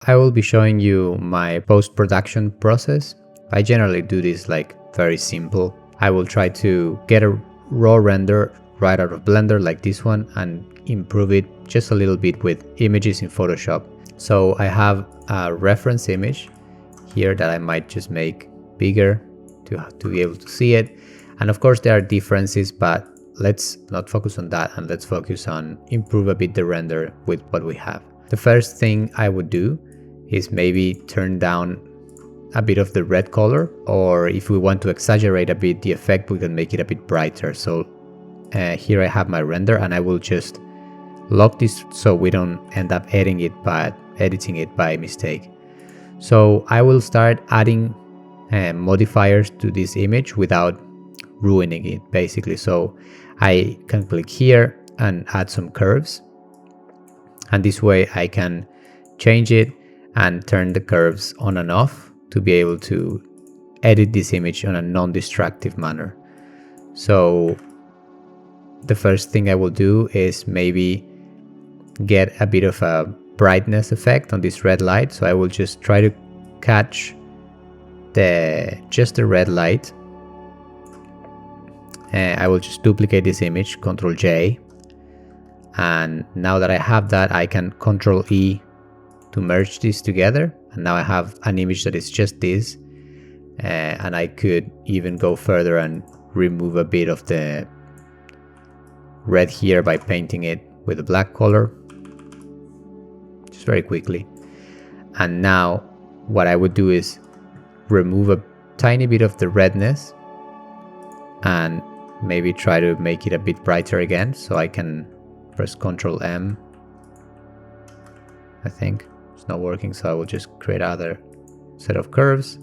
I will be showing you my post-production process. I generally do this like very simple. I will try to get a raw render right out of Blender like this one and improve it just a little bit with images in Photoshop. So I have a reference image here that I might just make bigger to be able to see it. And of course there are differences, but let's not focus on that and let's focus on improve a bit the render with what we have. The first thing I would do is maybe turn down a bit of the red color, or if we want to exaggerate a bit the effect, we can make it a bit brighter. So here I have my render and I will just lock this so we don't end up editing it by mistake. So I will start adding modifiers to this image without ruining it basically. So I can click here and add some curves, and this way I can change it and turn the curves on and off to be able to edit this image in a non-destructive manner. So the first thing I will do is maybe get a bit of a brightness effect on this red light. So I will just try to catch just the red light. I will just duplicate this image, Ctrl J. And now that I have that, I can Ctrl E to merge these together, and now I have an image that is just this. And I could even go further and remove a bit of the red here by painting it with a black color, just very quickly. And now what I would do is remove a tiny bit of the redness and maybe try to make it a bit brighter again. So I can press Ctrl M. I think it's not working, so I will just create another set of curves.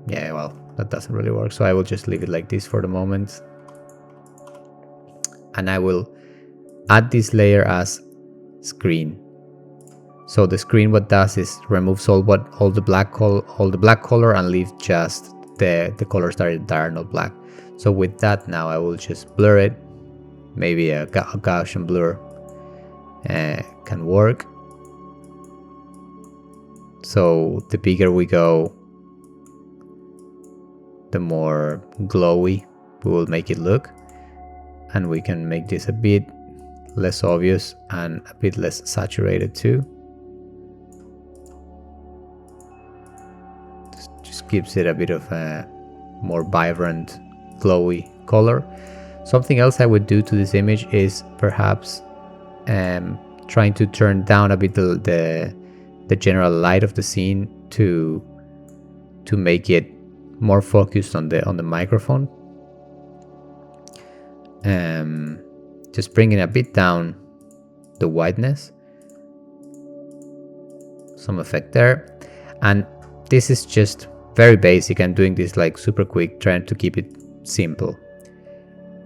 Yeah, well, that doesn't really work, so I will just leave it like this for the moment. And I will add this layer as screen. So the screen, what does is removes all the black color and leave just the colors that are not black. So with that, now I will just blur it. Maybe a Gaussian blur can work. So the bigger we go, the more glowy we will make it look. And we can make this a bit less obvious and a bit less saturated too. Just gives it a bit of a more vibrant, glowy color. Something else I would do to this image is perhaps trying to turn down a bit the general light of the scene to make it more focused on the microphone. Just bringing a bit down the whiteness, some effect there. And this is just very basic. I'm doing this like super quick, trying to keep it simple.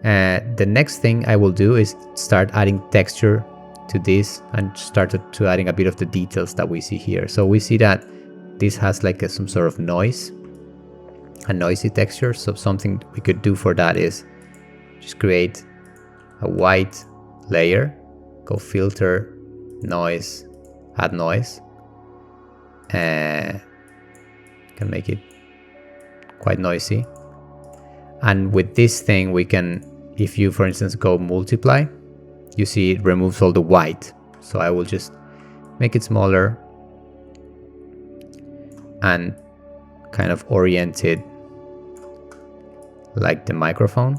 The next thing I will do is start adding texture to this and start to adding a bit of the details that we see here. So we see that this has like some sort of noise, a noisy texture. So something we could do for that is just create a white layer, go filter, noise, add noise, can make it quite noisy. And with this thing we can, if you for instance go multiply, you see it removes all the white. So I will just make it smaller and kind of orient it like the microphone.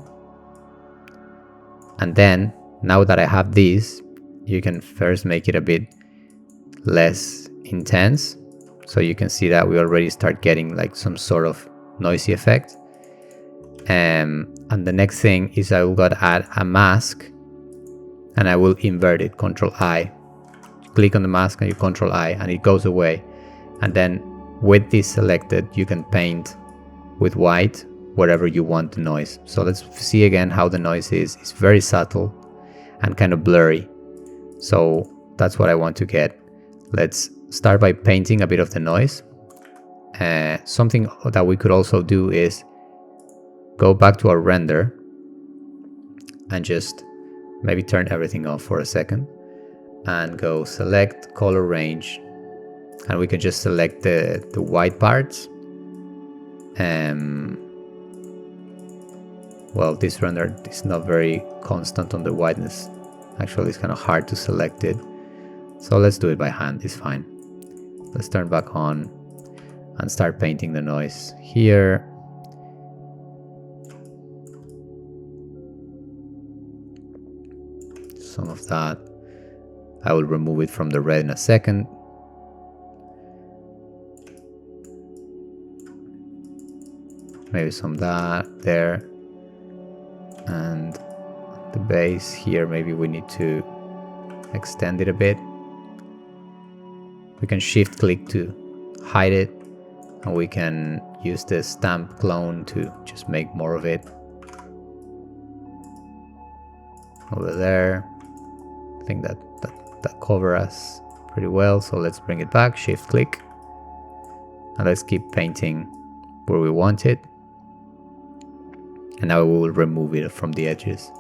And then now that I have these, you can first make it a bit less intense. So you can see that we already start getting like some sort of noisy effect. And the next thing is I will go to add a mask and I will invert it, Control I. Click on the mask and you Control I and it goes away. And then with this selected, you can paint with white wherever you want the noise. So let's see again how the noise is. It's very subtle and kind of blurry. So that's what I want to get. Let's start by painting a bit of the noise. Something that we could also do is go back to our render and just maybe turn everything off for a second and go select color range, and we can just select the white parts. Well, this render is not very constant on the whiteness. Actually, it's kind of hard to select it. So let's do it by hand, it's fine. Let's turn back on and start painting the noise here. Some of that. I will remove it from the red in a second. Maybe some of that there. And the base here, maybe we need to extend it a bit. We can shift click to hide it, and we can use the stamp clone to just make more of it. Over there. I think that covers us pretty well, so let's bring it back, shift click, and let's keep painting where we want it. And now we will remove it from the edges.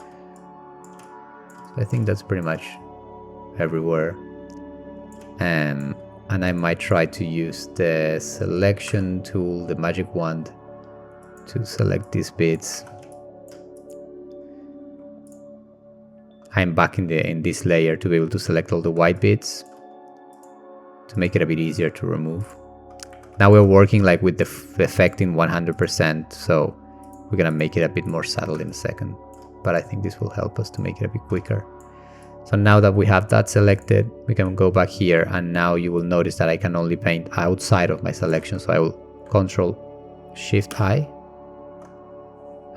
So I think that's pretty much everywhere. And I might try to use the selection tool, the magic wand, to select these bits. I'm back in this layer to be able to select all the white bits to make it a bit easier to remove. Now we're working like with the effect in 100%, so we're gonna make it a bit more subtle in a second, but I think this will help us to make it a bit quicker. So now that we have that selected, we can go back here, and now you will notice that I can only paint outside of my selection. So I will Control Shift I,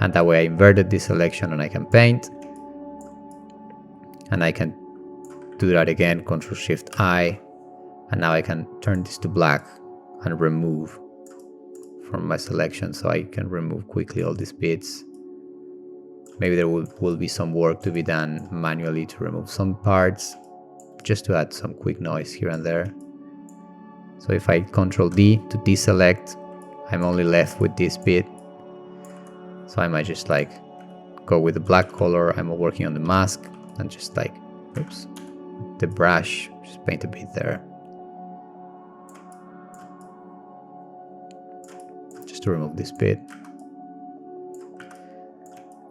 and that way I inverted this selection and I can paint. And I can do that again, Control Shift I, and now I can turn this to black and remove from my selection, so I can remove quickly all these bits. Maybe there will be some work to be done manually to remove some parts, just to add some quick noise here and there. So if I Control D to deselect, I'm only left with this bit. So I might just like go with the black color. I'm working on the mask, and just like, oops, the brush, just paint a bit there. Just to remove this bit.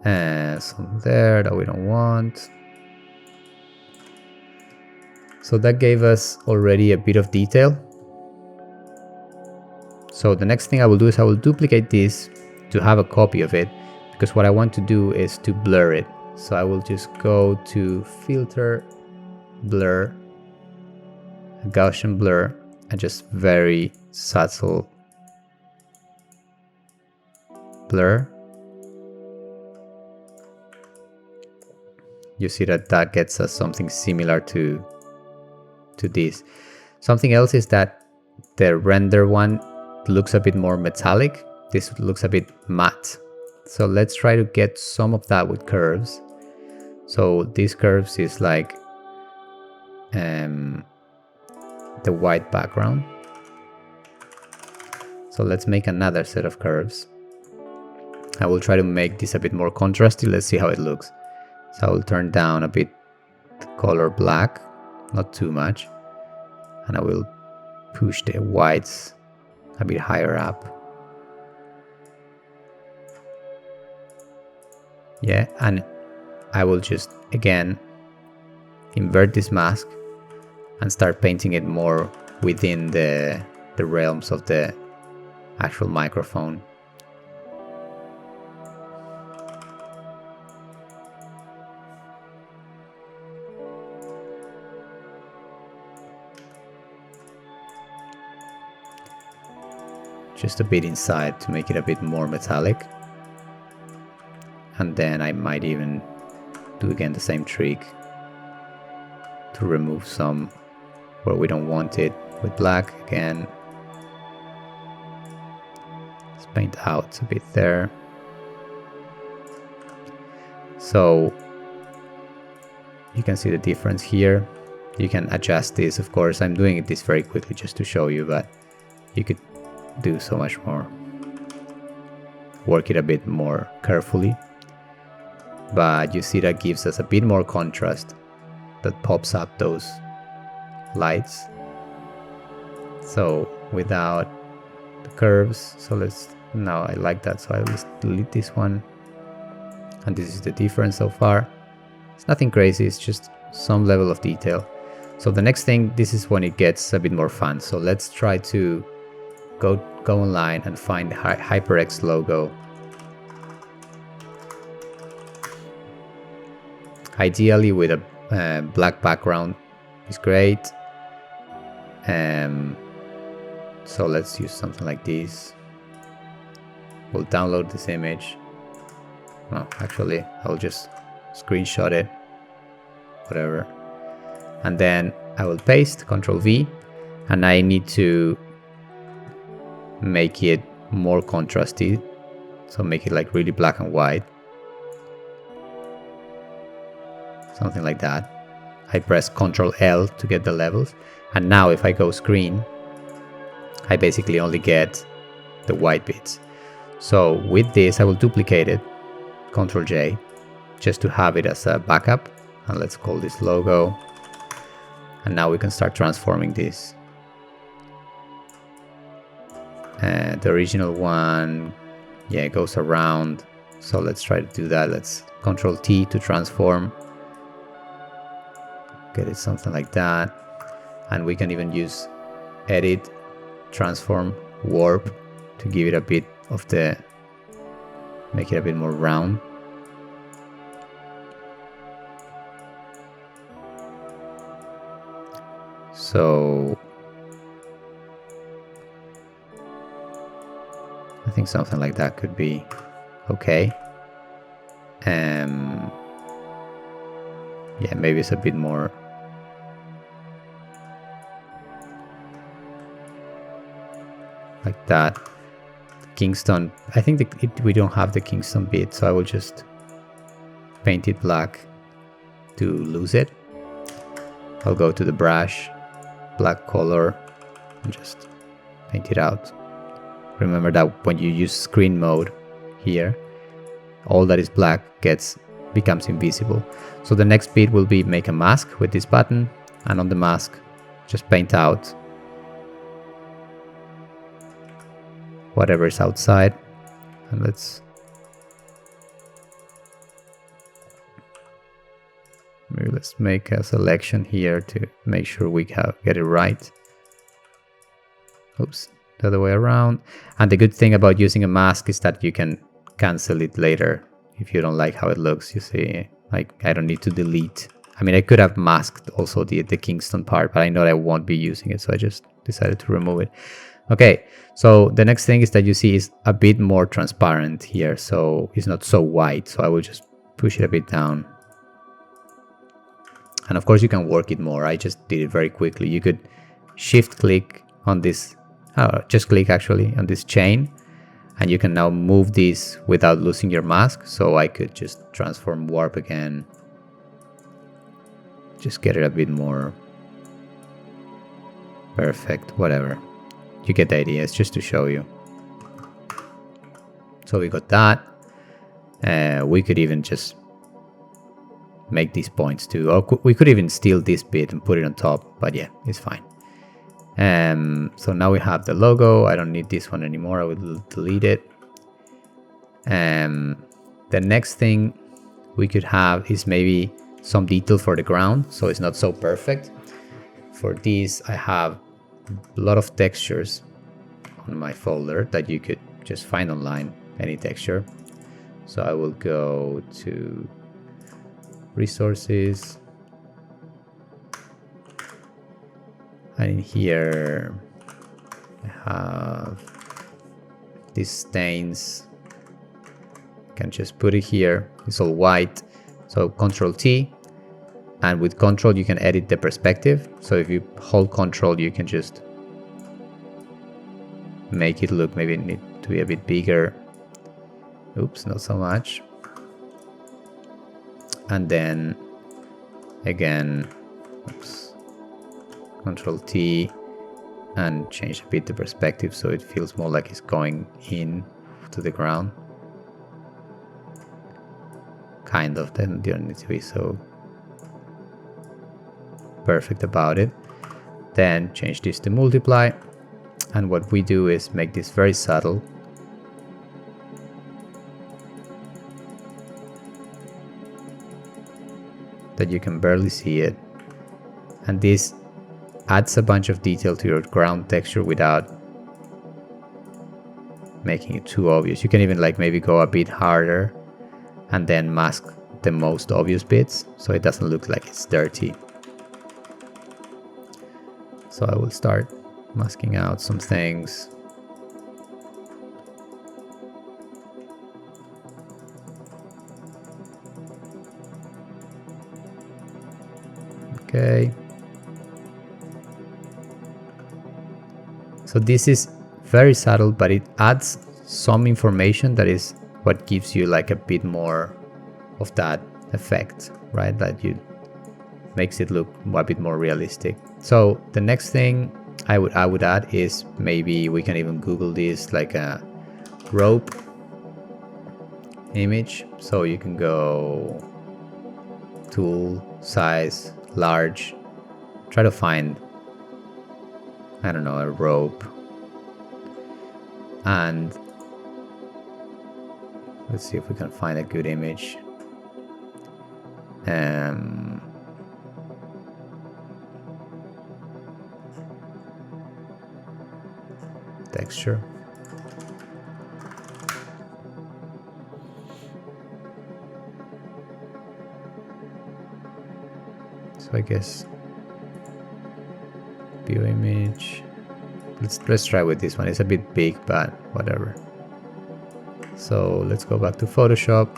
And some there that we don't want. So that gave us already a bit of detail. So the next thing I will do is I will duplicate this to have a copy of it, because what I want to do is to blur it. So I will just go to Filter, Blur, Gaussian Blur, and just very subtle blur. You see that that gets us something similar to this. Something else is that the render one looks a bit more metallic. This looks a bit matte. So let's try to get some of that with curves. So these curves is like the white background. So let's make another set of curves. I will try to make this a bit more contrasty. Let's see how it looks. So I will turn down a bit the color black, not too much. And I will push the whites a bit higher up. Yeah, and I will just again invert this mask and start painting it more within the realms of the actual microphone. Just a bit inside to make it a bit more metallic. And then I might even do again the same trick to remove some where we don't want it with black again. Let's paint out a bit there. So you can see the difference here. You can adjust this, of course. I'm doing this very quickly just to show you, but you could do so much more. Work it a bit more carefully. But you see that gives us a bit more contrast that pops up those lights. So without the curves, so now I like that, so I will delete this one. And this is the difference so far. It's nothing crazy, it's just some level of detail. So the next thing, this is when it gets a bit more fun. So let's try to go online and find HyperX logo. Ideally with a black background is great. So let's use something like this. We'll download this image. No, actually, I'll just screenshot it, whatever. And then I will paste, Ctrl V, and I need to make it more contrasty. So make it like really black and white. Something like that. I press Ctrl L to get the levels. And now if I go screen, I basically only get the white bits. So with this, I will duplicate it, Ctrl J, just to have it as a backup. And let's call this logo. And now we can start transforming this. The original one, yeah, it goes around. So let's try to do that. Let's Ctrl T to transform. Get it something like that. And we can even use edit, transform, warp to give it a bit of the, make it a bit more round. So I think something like that could be okay. Yeah, maybe it's a bit more like that. Kingston, I think we don't have the Kingston bit, so I will just paint it black to lose it. I'll go to the brush, black color, and just paint it out. Remember that when you use screen mode here, all that is black becomes invisible. So the next bit will be make a mask with this button, and on the mask just paint out whatever is outside. And let's make a selection here to make sure we get it right. Oops, the other way around. And the good thing about using a mask is that you can cancel it later if you don't like how it looks. You see, like I don't need to delete. I mean, I could have masked also the Kingston part, but I know I won't be using it, so I just decided to remove it. Okay, so the next thing is that you see is a bit more transparent here, so it's not so white. So I will just push it a bit down. And of course you can work it more. I just did it very quickly. You could shift click on this, just click actually on this chain, and you can now move this without losing your mask. So I could just transform warp again. Just get it a bit more perfect, whatever. You get the idea, it's just to show you. So we got that. We could even just make these points too. Or we could even steal this bit and put it on top, but yeah, it's fine. So now we have the logo. I don't need this one anymore. I will delete it. The next thing we could have is maybe some detail for the ground, so it's not so perfect. For this, I have a lot of textures on my folder that you could just find online, any texture. So I will go to resources, and in here I have these stains. I can just put it here. It's all white, so Ctrl T, and with Ctrl you can edit the perspective. So if you hold Ctrl, you can just make it look, maybe it need to be a bit bigger. Oops, not so much. And then again, oops, Ctrl T, and change a bit the perspective so it feels more like it's going in to the ground. Kind of, then you don't need to be so perfect about it. Then change this to multiply, and what we do is make this very subtle. That you can barely see it, and this adds a bunch of detail to your ground texture without making it too obvious. You can even like maybe go a bit harder and then mask the most obvious bits so it doesn't look like it's dirty. So I will start masking out some things. Okay. So this is very subtle, but it adds some information that is what gives you like a bit more of that effect, right? That you makes it look a bit more realistic. So the next thing I would add is maybe we can even Google this like a rope image. So you can go tool, size, large, try to find, I don't know, a rope, and let's see if we can find a good image. Texture. So I guess view image. Let's try with this one. It's a bit big, but whatever. So let's go back to Photoshop,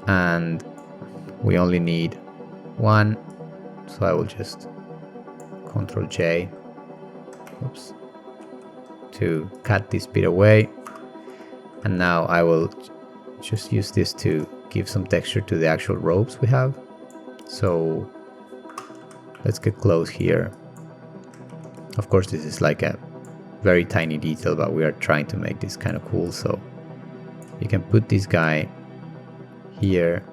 and we only need one. So I will just Ctrl J, oops, to cut this bit away. And now I will just use this to give some texture to the actual ropes we have. So let's get close here. Of course, this is like a very tiny detail, but we are trying to make this kind of cool. So you can put this guy here,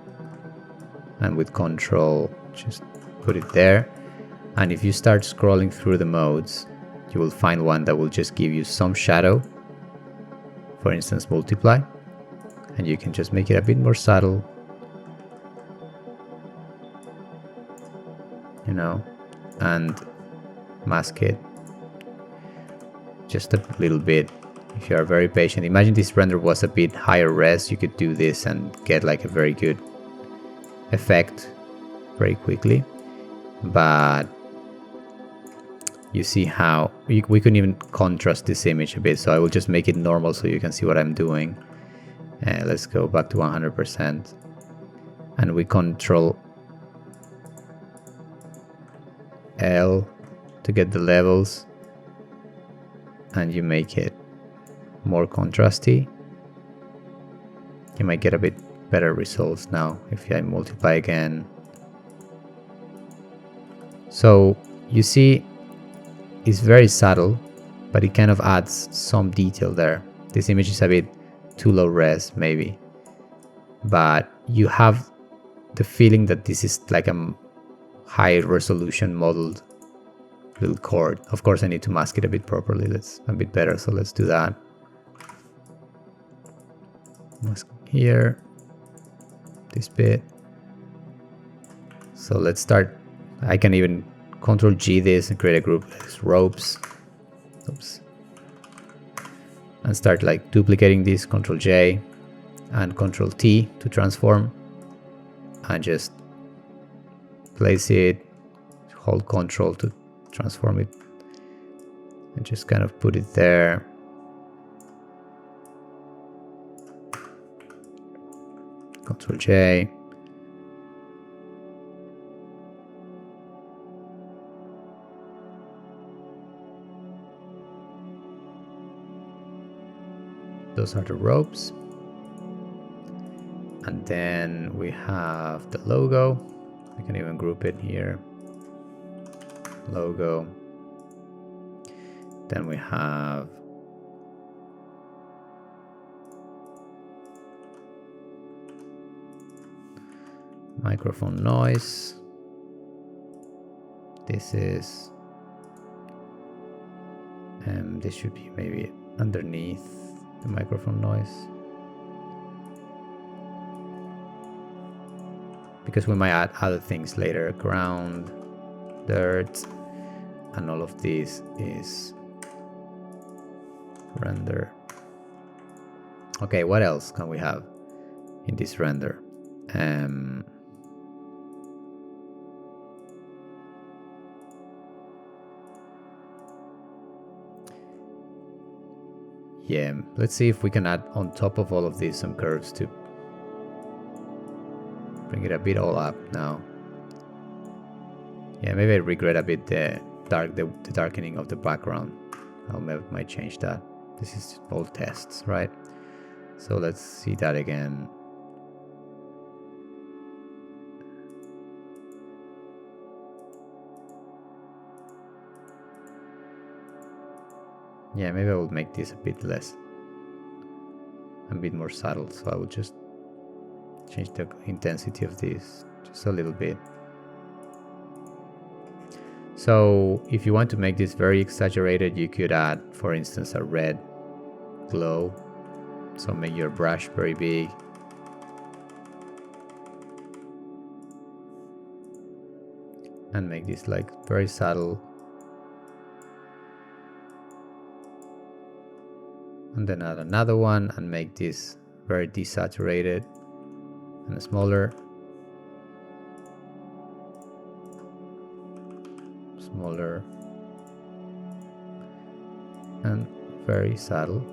and with Control just put it there. And if you start scrolling through the modes, you will find one that will just give you some shadow, for instance multiply, and you can just make it a bit more subtle, you know, and mask it just a little bit if you are very patient. Imagine this render was a bit higher res, you could do this and get like a very good effect very quickly. But you see how we couldn't even contrast this image a bit, so I will just make it normal so you can see what I'm doing. Let's go back to 100%, and we Control L to get the levels, and you make it more contrasty. You might get a bit better results now if I multiply again. So you see it's very subtle, but it kind of adds some detail there. This image is a bit too low res maybe, but you have the feeling that this is like a high resolution modeled little chord. Of course I need to mask it a bit properly, that's a bit better, so let's do that. Mask here, this bit. So let's start. I can even Ctrl G this and create a group as ropes. Oops. And start like duplicating this, Ctrl J and Ctrl T to transform, and just place it, hold Ctrl to transform it, and just kind of put it there. Ctrl J. Those are the ropes. And then we have the logo. We can even group it here. Logo. Then we have microphone noise. This is this should be maybe underneath the microphone noise, because we might add other things later. Ground, dirt, and all of this is render. Okay, what else can we have in this render? Yeah, let's see if we can add on top of all of this some curves to bring it a bit all up now. Yeah, maybe I regret a bit the darkening of the background. I might change that. This is all tests, right? So let's see that again. Yeah, maybe I will make this a bit less, a bit more subtle. So I will just change the intensity of this just a little bit. So if you want to make this very exaggerated, you could add, for instance, a red glow. So make your brush very big. And make this like very subtle. And then add another one and make this very desaturated and smaller. Smaller. And very subtle.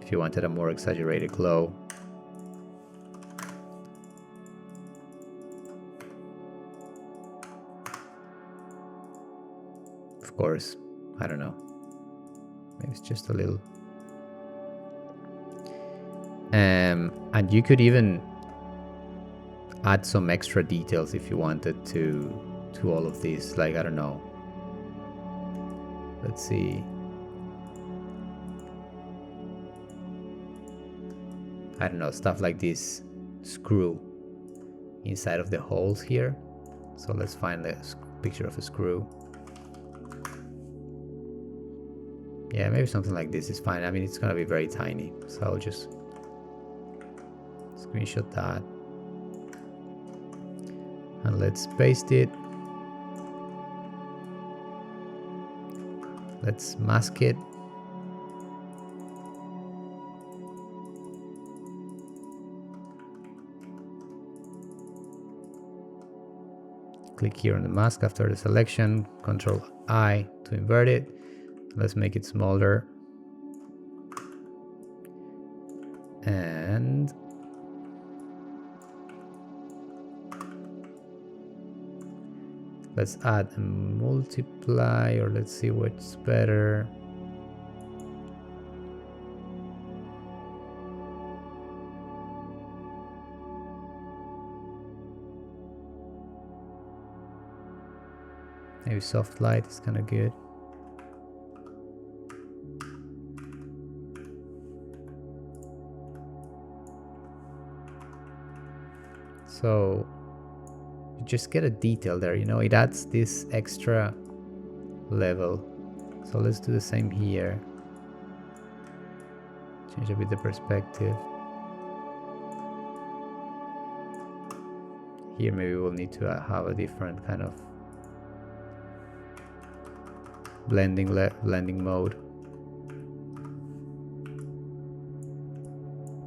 If you wanted a more exaggerated glow. Of course, I don't know. Maybe it's just a little. And you could even add some extra details if you wanted to all of these. Like, I don't know. Let's see. I don't know, stuff like this screw inside of the holes here. So let's find a picture of a screw. Yeah, maybe something like this is fine. I mean, it's gonna be very tiny, so I'll just screenshot that. And let's paste it. Let's mask it. Click here on the mask after the selection, Control I to invert it. Let's make it smaller. And let's add a multiply, or let's see what's better. Maybe soft light is kind of good. So you just get a detail there, you know, it adds this extra level. So let's do the same here. Change a bit the perspective. Here maybe we'll need to have a different kind of blending mode.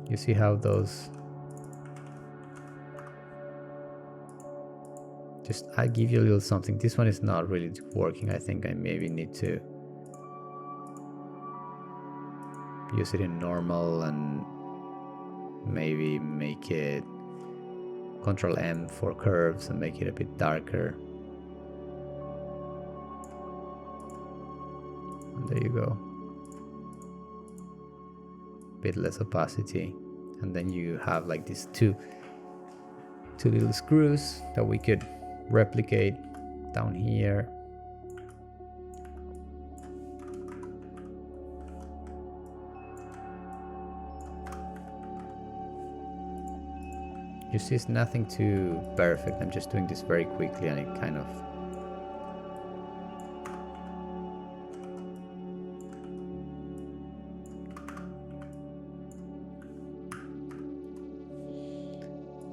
You see how those I give you a little something. This one is not really working. I think I maybe need to use it in normal and maybe make it Control M for curves and make it a bit darker. And there you go. A bit less opacity. And then you have like these two little screws that we could replicate down here. You see, it's nothing too perfect. I'm just doing this very quickly and it kind of...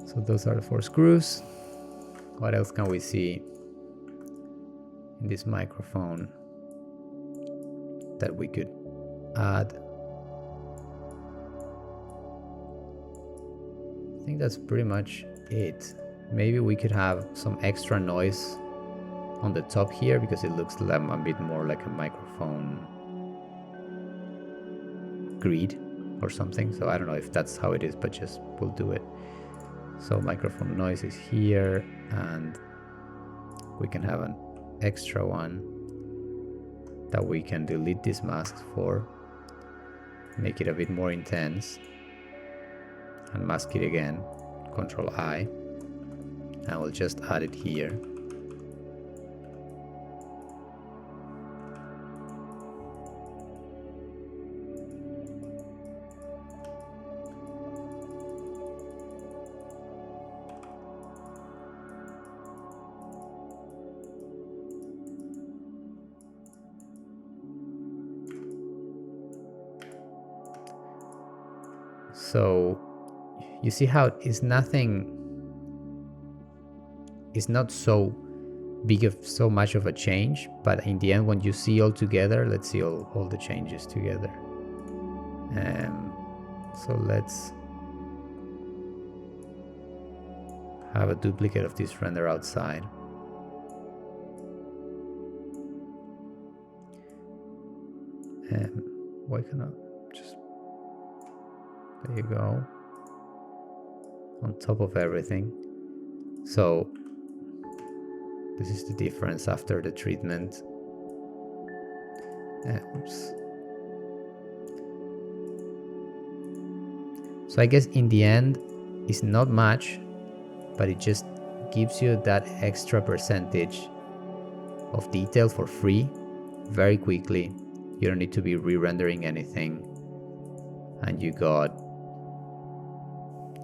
So those are the 4 screws. What else can we see in this microphone that we could add? I think that's pretty much it. Maybe we could have some extra noise on the top here because it looks like a bit more like a microphone grid or something. So I don't know if that's how it is, but just we'll do it. So microphone noise is here, and we can have an extra one that we can delete these masks for, make it a bit more intense, and mask it again, Control I, and we'll just add it here. So you see how it's nothing, it's not so big of so much of a change, but in the end when you see all together, let's see all the changes together. So let's have a duplicate of this render outside. Why cannot just... There you go. On top of everything. So this is the difference after the treatment. Oops. So I guess in the end it's not much, but it just gives you that extra percentage of detail for free very quickly. You don't need to be re-rendering anything, and you got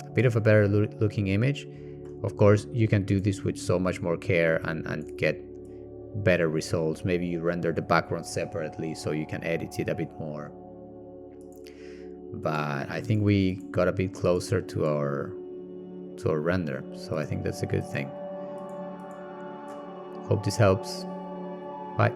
a bit of a better looking image. Of course, you can do this with so much more care and get better results. Maybe you render the background separately so you can edit it a bit more. But I think we got a bit closer to our render, so I think that's a good thing. Hope this helps. Bye.